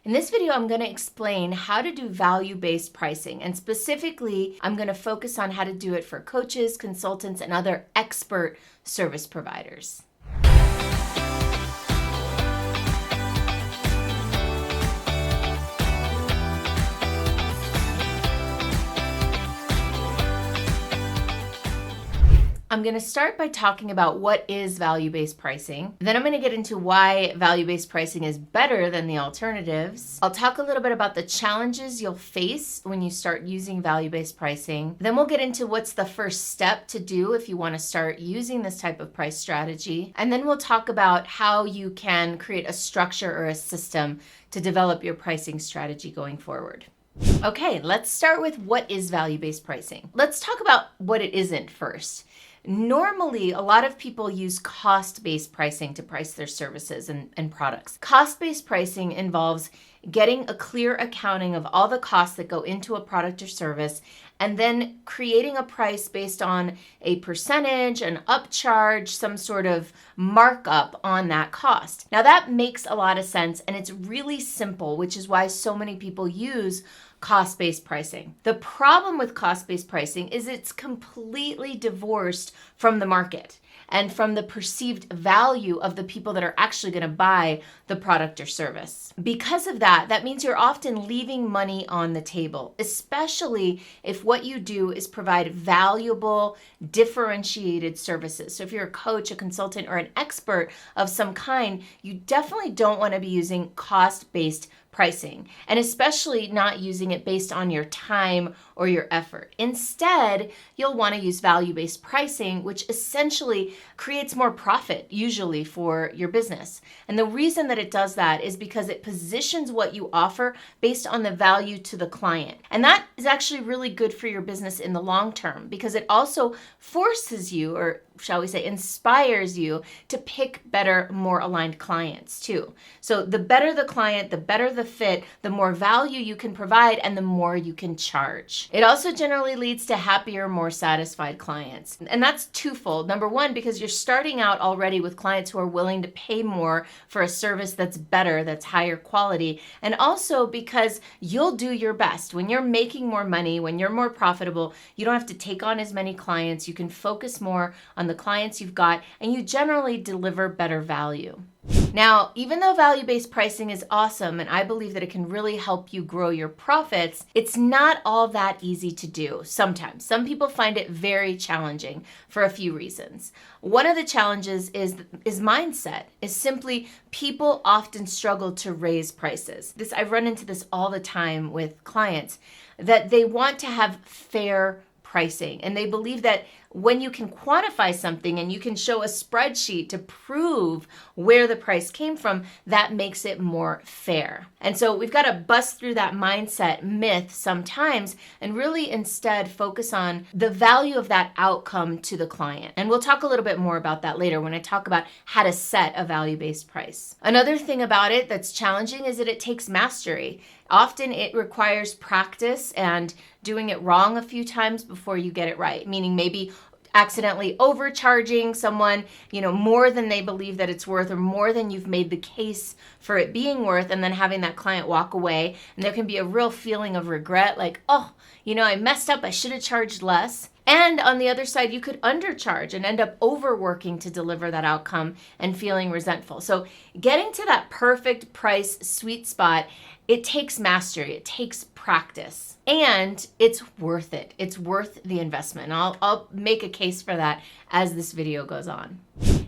In this video, I'm going to explain how to do value-based pricing, and specifically, I'm going to focus on how to do it for coaches, consultants, and other expert service providers. I'm going to start by talking about what is value-based pricing. Then I'm going to get into why value-based pricing is better than the alternatives. I'll talk a little bit about the challenges you'll face when you start using value-based pricing. Then we'll get into what's the first step to do if you want to start using this type of price strategy. And then we'll talk about how you can create a structure or a system to develop your pricing strategy going forward. Okay, let's start with what is value-based pricing. Let's talk about what it isn't first. Normally, a lot of people use cost-based pricing to price their services and products. Cost-based pricing involves getting a clear accounting of all the costs that go into a product or service, and then creating a price based on a percentage, an upcharge, some sort of markup on that cost. Now that makes a lot of sense, and it's really simple, which is why so many people use cost-based pricing. The problem with cost-based pricing is it's completely divorced from the market and from the perceived value of the people that are actually going to buy the product or service. Because of that, that means you're often leaving money on the table, especially if what you do is provide valuable, differentiated services. So if you're a coach, a consultant, or an expert of some kind, you definitely don't want to be using cost-based pricing, and especially not using it based on your time or your effort. Instead, you'll want to use value-based pricing, which essentially creates more profit, usually for your business. And the reason that it does that is because it positions what you offer based on the value to the client. And that is actually really good for your business in the long term, because it also forces you, or shall we say, inspires you to pick better, more aligned clients too. So the better the client, the better the fit, the more value you can provide, and the more you can charge. It also generally leads to happier, more satisfied clients. And that's twofold. Number one, because you're starting out already with clients who are willing to pay more for a service that's better, that's higher quality. And also because you'll do your best. When you're making more money, when you're more profitable, you don't have to take on as many clients. You can focus more on the clients you've got, and you generally deliver better value. Now, even though value-based pricing is awesome, and I believe that it can really help you grow your profits, it's not all that easy to do sometimes. Some people find it very challenging for a few reasons. One of the challenges is mindset, is simply people often struggle to raise prices. I've run into this all the time with clients, that they want to have fair pricing, and they believe that when you can quantify something and you can show a spreadsheet to prove where the price came from, that makes it more fair. And so we've got to bust through that mindset myth sometimes and really instead focus on the value of that outcome to the client. And we'll talk a little bit more about that later when I talk about how to set a value-based price. Another thing about it that's challenging is that it takes mastery. Often it requires practice and doing it wrong a few times before you get it right, meaning maybe accidentally overcharging someone, more than they believe that it's worth, or more than you've made the case for it being worth, and then having that client walk away. And there can be a real feeling of regret, like, I messed up, I should have charged less. And on the other side, you could undercharge and end up overworking to deliver that outcome and feeling resentful. So getting to that perfect price sweet spot, it takes mastery, it takes practice, and it's worth it. It's worth the investment. And I'll make a case for that as this video goes on.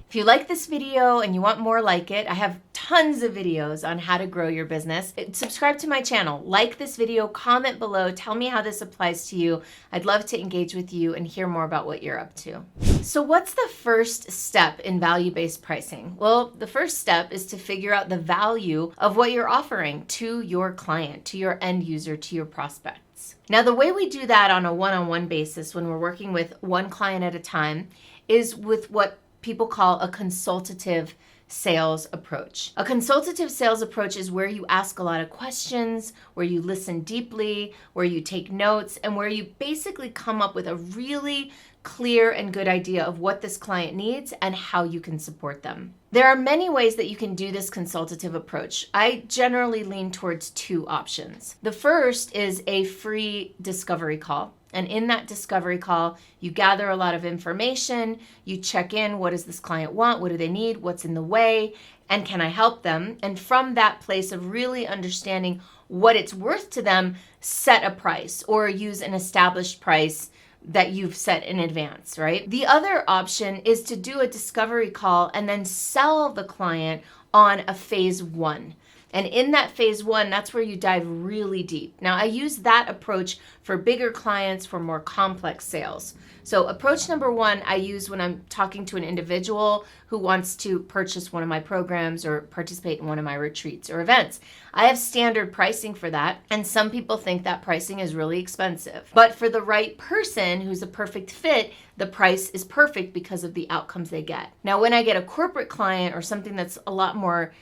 If you like this video and you want more like it, I have tons of videos on how to grow your business. Subscribe to my channel, like this video, comment below, tell me how this applies to you. I'd love to engage with you and hear more about what you're up to. So what's the first step in value-based pricing? Well, the first step is to figure out the value of what you're offering to your client, to your end user, to your prospects. Now, the way we do that on a one-on-one basis when we're working with one client at a time is with what people call a consultative sales approach. A consultative sales approach is where you ask a lot of questions, where you listen deeply, where you take notes, and where you basically come up with a really clear and good idea of what this client needs and how you can support them. There are many ways that you can do this consultative approach. I generally lean towards two options. The first is a free discovery call. And in that discovery call, you gather a lot of information, you check in, what does this client want, what do they need, what's in the way, and can I help them? And from that place of really understanding what it's worth to them, set a price or use an established price that you've set in advance, right? The other option is to do a discovery call and then sell the client on a phase one. And in that phase one, that's where you dive really deep. Now, I use that approach for bigger clients, for more complex sales. So approach number one, I use when I'm talking to an individual who wants to purchase one of my programs or participate in one of my retreats or events. I have standard pricing for that, and some people think that pricing is really expensive. But for the right person who's a perfect fit, the price is perfect because of the outcomes they get. Now, when I get a corporate client or something that's a lot more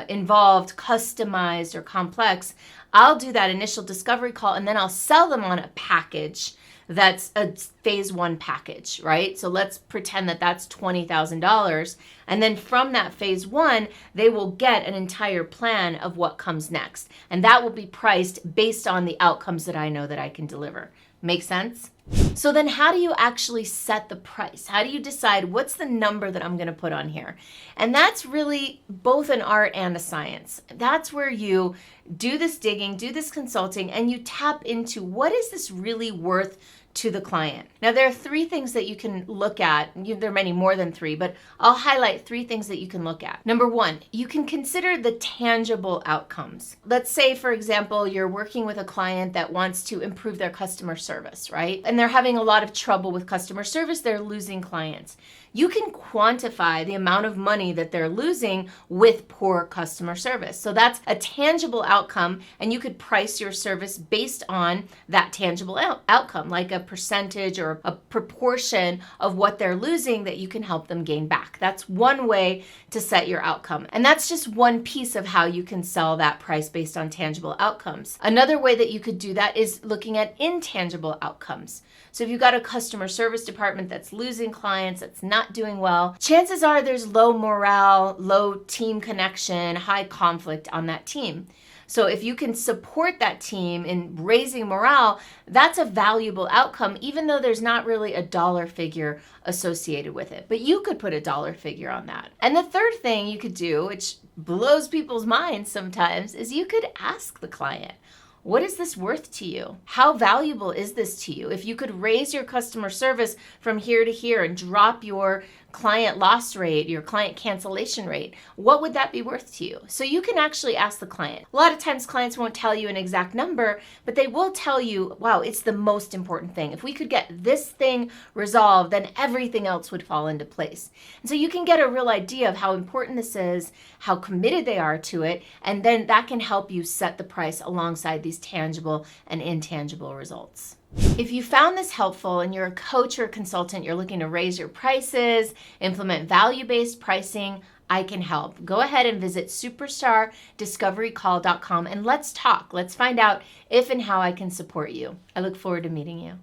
involved, customized, or complex, I'll do that initial discovery call and then I'll sell them on a package that's a phase one package, right? So let's pretend that that's $20,000. And then from that phase one, they will get an entire plan of what comes next. And that will be priced based on the outcomes that I know that I can deliver. Make sense? So then how do you actually set the price? How do you decide what's the number that I'm going to put on here? And that's really both an art and a science. That's where you do this digging, do this consulting, and you tap into what is this really worth to the client. Now, there are three things that you can look at. There are many more than three, but I'll highlight three things that you can look at. Number one, you can consider the tangible outcomes. Let's say, for example, you're working with a client that wants to improve their customer service, right? And they're having a lot of trouble with customer service. They're losing clients. You can quantify the amount of money that they're losing with poor customer service. So that's a tangible outcome, and you could price your service based on that tangible outcome, like a percentage or a proportion of what they're losing that you can help them gain back. That's one way to set your outcome. And that's just one piece of how you can sell that price based on tangible outcomes. Another way that you could do that is looking at intangible outcomes. So if you've got a customer service department that's losing clients, that's not doing well, chances are there's low morale, low team connection, high conflict on that team. So if you can support that team in raising morale, that's a valuable outcome, even though there's not really a dollar figure associated with it. But you could put a dollar figure on that. And the third thing you could do, which blows people's minds sometimes, is you could ask the client, what is this worth to you? How valuable is this to you? If you could raise your customer service from here to here and drop your client loss rate, your client cancellation rate, what would that be worth to you? So you can actually ask the client. A lot of times clients won't tell you an exact number, but they will tell you, wow, it's the most important thing. If we could get this thing resolved, then everything else would fall into place. And so you can get a real idea of how important this is, how committed they are to it, and then that can help you set the price alongside these tangible and intangible results. If you found this helpful and you're a coach or a consultant, you're looking to raise your prices, implement value-based pricing, I can help. Go ahead and visit superstardiscoverycall.com and let's talk. Let's find out if and how I can support you. I look forward to meeting you.